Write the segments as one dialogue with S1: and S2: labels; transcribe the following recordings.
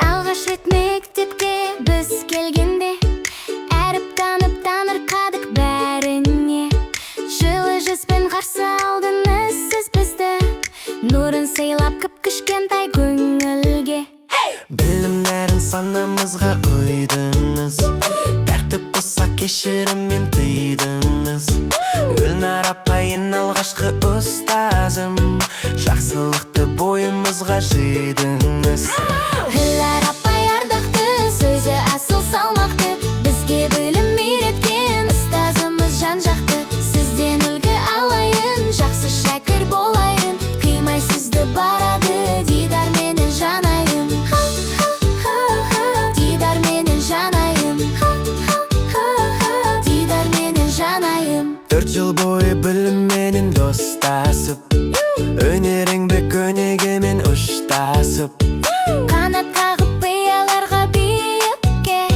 S1: Алғаш рет мектепке біз келгенде, әріп танып таңырқадық бәріне. Жылы жүзбен қарсы алдыңыз сіз бізді, нұрын сыйлап кіп-кішкентай көңілге.
S2: Білімдерін санамызға құйдыңыз, тәртіп болса кешіріммен тыйдыңыз. Гүлнар апайын алғашқы ұстазым, жақсылықты бойымызға жидыңыз.
S1: Гүлнар апай ардақты, сөзі асыл салмақты, бізге білім үйреткен ұстазымыз жан-жақты. Сізден үлгі алайын, жақсы шәкір болайын, қимай сізді барады дидар менен жанайым. Дидар менен жанайым, дидар менен жанайым.
S2: 4 жыл бойы білімменен достасып, өнеріңбек өнегемен ұштасып,
S1: Қанат қағып ұяларға биікке,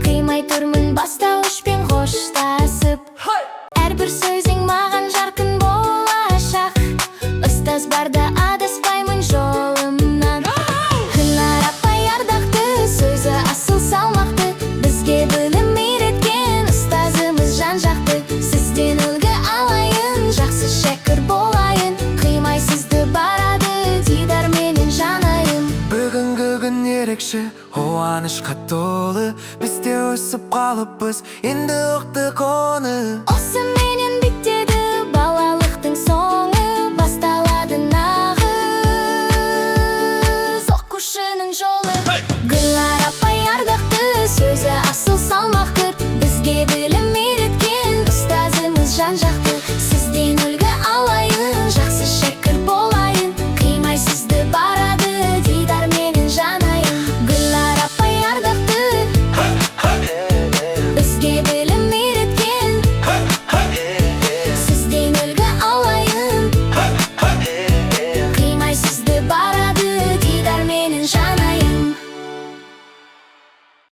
S1: қимай тұрмын бастауышпен қоштасып. Әрбір сөзің маған жарқын болашақ, ұстаз барда адаспаймын жолымнан. Гүлнар апай ардақты, сөзі асыл салмақты, бізге білім үйреткен ұстазымыз жан-жақты. Сізден үлгі алайын, жақсы шәкір болайын, қимай сізді барады дидар менен жанайым.
S2: бүгінгі күн ерекше, қуанышқа толы, біз де өсіп қалыппыз, енді ұқтық оны.
S1: Осы